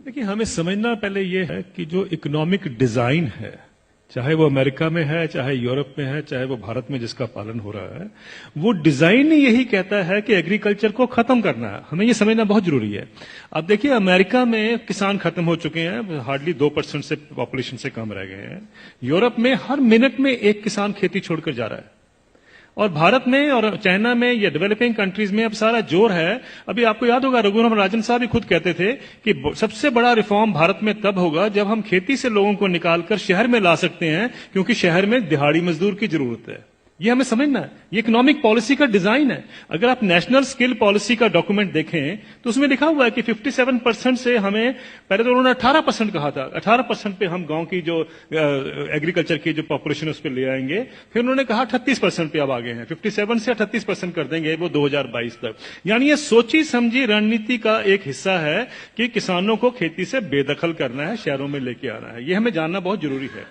देखिए, हमें समझना पहले ये है कि जो इकोनॉमिक डिजाइन है, चाहे वो अमेरिका में है, चाहे यूरोप में है, चाहे वो भारत में जिसका पालन हो रहा है, वो डिजाइन ही यही कहता है कि एग्रीकल्चर को खत्म करना है। हमें ये समझना बहुत जरूरी है। अब देखिए, अमेरिका में किसान खत्म हो चुके हैं, हार्डली 2% से पॉपुलेशन से कम रह गए हैं। यूरोप में हर मिनट में एक किसान खेती छोड़कर जा रहा है। और भारत में और चाइना में या डेवलपिंग कंट्रीज में अब सारा जोर है। अभी आपको याद होगा, रघुराम राजन साहब भी खुद कहते थे कि सबसे बड़ा रिफॉर्म भारत में तब होगा जब हम खेती से लोगों को निकालकर शहर में ला सकते हैं, क्योंकि शहर में दिहाड़ी मजदूर की जरूरत है। ये हमें समझना है, ये इकोनॉमिक पॉलिसी का डिजाइन है। अगर आप नेशनल स्किल पॉलिसी का डॉक्यूमेंट देखें तो उसमें लिखा हुआ है कि 57% से हमें, पहले तो उन्होंने 18% कहा था, 18% पे हम गांव की जो एग्रीकल्चर की जो पॉपुलेशन उस पर ले आएंगे। फिर उन्होंने कहा 38% पे अब आ गए हैं, 57 से 38% कर देंगे वो 2022 तक। यानी ये सोची समझी रणनीति का एक हिस्सा है कि किसानों को खेती से बेदखल करना है, शहरों में लेके आना है। ये हमें जानना बहुत जरूरी है।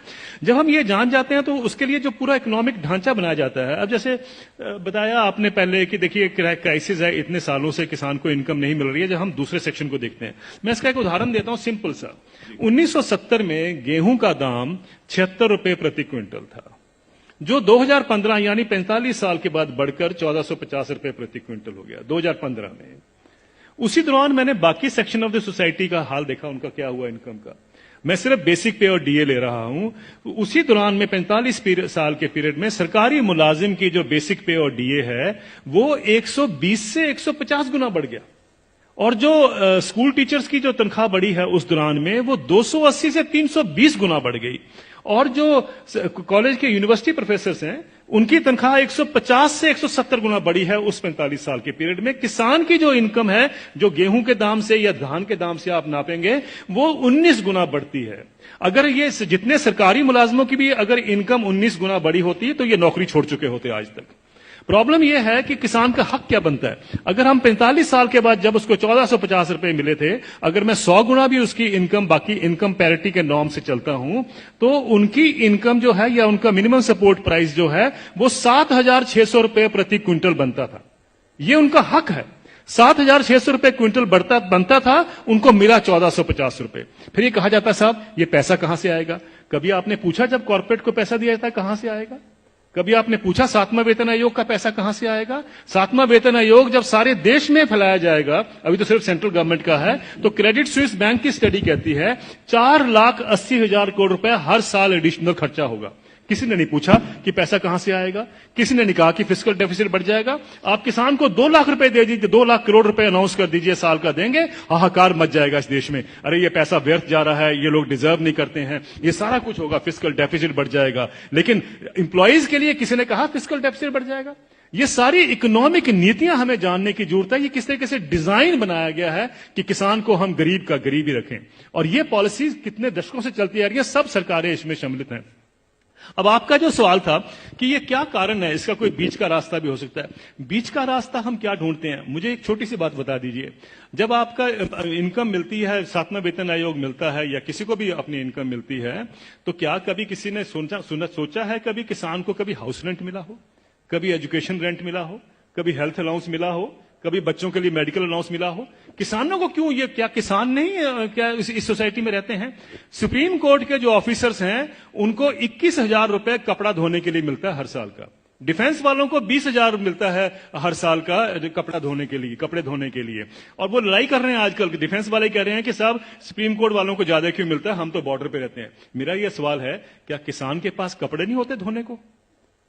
जब हम ये जान जाते हैं तो उसके लिए जो पूरा इकोनॉमिक ढांचा बनाया जाता है। अब जैसे बताया आपने पहले कि देखिए क्राइसिस है, इतने सालों से किसान को इनकम नहीं मिल रही है। जब हम दूसरे सेक्शन को देखते हैं, मैं इसका एक उदाहरण देता हूं सिंपल सा। 1970 में गेहूं का दाम 76 रुपए प्रति क्विंटल था, जो 2015 यानी 45 साल के बाद बढ़कर 1450 रुपए प्रति क्विंटल हो गया 2015 में। उसी दौरान मैंने बाकी सेक्शन ऑफ द सोसाइटी का हाल देखा, उनका क्या हुआ इनकम का। मैं सिर्फ बेसिक पे और डीए ले रहा हूं। उसी दौरान में 45 साल के पीरियड में सरकारी मुलाजिम की जो बेसिक पे और डीए है वो 120 से 150 गुना बढ़ गया। और जो स्कूल टीचर्स की जो तनख्वाह बढ़ी है उस दौरान में वो 280 से 320 गुना बढ़ गई। और जो कॉलेज के यूनिवर्सिटी प्रोफेसर्स हैं उनकी तनख्वाह 150 से 170 गुना बढ़ी है उस 45 साल के पीरियड में। किसान की जो इनकम है, जो गेहूं के दाम से या धान के दाम से आप नापेंगे, वो 19 गुना बढ़ती है। अगर ये जितने सरकारी मुलाजमों की भी अगर इनकम 19 गुना बढ़ी होती तो ये नौकरी छोड़ चुके होते आज तक। प्रॉब्लम यह है कि किसान का हक क्या बनता है। अगर हम 45 साल के बाद जब उसको 1450 रुपए मिले थे, अगर मैं 100 गुना भी उसकी इनकम बाकी इनकम पैरिटी के नॉर्म से चलता हूं, तो उनकी इनकम जो है या उनका मिनिमम सपोर्ट प्राइस जो है वो 7,600 रुपए प्रति क्विंटल बनता था। ये उनका हक है। 7,600 रुपए क्विंटल बनता था, उनको मिला 1450 रुपए। फिर ये कहा जाता साहब ये पैसा कहां से आएगा। कभी आपने पूछा जब कॉर्पोरेट को पैसा दिया जाता है कहां से आएगा? कभी आपने पूछा 7वां वेतन आयोग का पैसा कहां से आएगा? 7वां वेतन आयोग जब सारे देश में फैलाया जाएगा, अभी तो सिर्फ सेंट्रल गवर्नमेंट का है, तो क्रेडिट स्विस बैंक की स्टडी कहती है 4,80,000 करोड़ रुपए हर साल एडिशनल खर्चा होगा। किसी ने नहीं पूछा कि पैसा कहां से आएगा, किसी ने नहीं कहा कि फिस्कल डेफिसिट बढ़ जाएगा। आप किसान को 2 लाख रुपए दे दीजिए, 2 लाख करोड़ रुपए अनाउंस कर दीजिए साल का देंगे, हाहाकार मच जाएगा इस देश में। अरे ये पैसा व्यर्थ जा रहा है, ये लोग डिजर्व नहीं करते हैं, ये सारा कुछ होगा, फिस्कल डेफिसिट बढ़ जाएगा। लेकिन इंप्लॉइज के लिए किसी ने कहा फिस्कल डेफिसिट बढ़ जाएगा? ये सारी इकोनॉमिक नीतियां हमें जानने की जरूरत है। ये किस तरीके से डिजाइन बनाया गया है कि किसान को हम गरीब का गरीब ही रखें। और ये पॉलिसीज कितने दशकों से चलती आ रही है, सब सरकारें इसमें सम्मिलित हैं। अब आपका जो सवाल था कि ये क्या कारण है, इसका कोई बीच का रास्ता भी हो सकता है। बीच का रास्ता हम क्या ढूंढते हैं, मुझे एक छोटी सी बात बता दीजिए। जब आपका इनकम मिलती है, 7वां वेतन आयोग मिलता है या किसी को भी अपनी इनकम मिलती है, तो क्या कभी किसी ने सोचा है कभी किसान को कभी हाउस रेंट मिला हो, कभी एजुकेशन रेंट मिला हो, कभी हेल्थ अलाउंस मिला हो, कभी बच्चों के लिए मेडिकल अलाउंस मिला हो? किसानों को क्यों, ये क्या किसान नहीं क्या इस सोसाइटी में रहते हैं? सुप्रीम कोर्ट के जो ऑफिसर्स हैं उनको 21,000 रुपए कपड़ा धोने के लिए मिलता है हर साल का। डिफेंस वालों को 20,000 मिलता है हर साल का कपड़े धोने के लिए। और वो लड़ाई कर रहे हैं आजकल, डिफेंस वाले कह रहे हैं कि साहब सुप्रीम कोर्ट वालों को ज्यादा क्यों मिलता है, हम तो बॉर्डर पे रहते हैं। मेरा यह सवाल है, क्या किसान के पास कपड़े नहीं होते धोने को?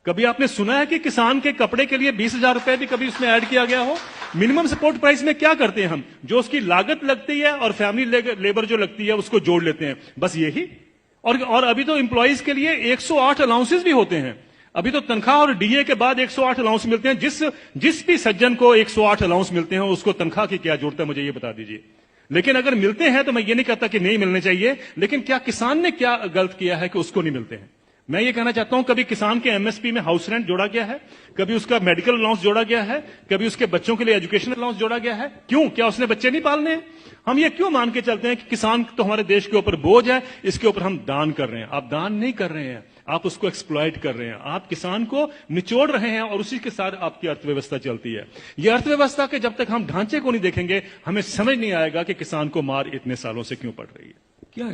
कभी आपने सुना है कि किसान के कपड़े के लिए 20,000 रुपए भी कभी उसमें ऐड किया गया हो? मिनिमम सपोर्ट प्राइस में क्या करते हैं हम, जो उसकी लागत लगती है और फैमिली लेबर जो लगती है उसको जोड़ लेते हैं, बस यही। और अभी तो एम्प्लॉइज के लिए 108 अलाउंसेस भी होते हैं। अभी तो तनख्वाह और डीए के बाद 108 अलाउंस मिलते हैं। जिस भी सज्जन को 108 अलाउंस मिलते हैं उसको तनख्वाह की क्या जरूरत है, मुझे ये बता दीजिए। लेकिन अगर मिलते हैं तो मैं ये नहीं कहता कि नहीं मिलने चाहिए, लेकिन क्या किसान ने क्या गलत किया है कि उसको नहीं मिलते हैं? मैं ये कहना चाहता हूं, कभी किसान के एमएसपी में हाउस रेंट जोड़ा गया है, कभी उसका मेडिकल अलाउंस जोड़ा गया है, कभी उसके बच्चों के लिए एजुकेशन अलाउंस जोड़ा गया है? क्यों? क्या उसने बच्चे नहीं पालने हैं? हम ये क्यों मान के चलते हैं कि किसान तो हमारे देश के ऊपर बोझ है, इसके ऊपर हम दान कर रहे हैं? आप दान नहीं कर रहे हैं, आप उसको एक्सप्लॉइट कर रहे हैं, आप किसान को निचोड़ रहे हैं और उसी के साथ आपकी अर्थव्यवस्था चलती है। यह अर्थव्यवस्था के जब तक हम ढांचे को नहीं देखेंगे, हमें समझ नहीं आएगा कि किसान को मार इतने सालों से क्यों पड़ रही है। क्या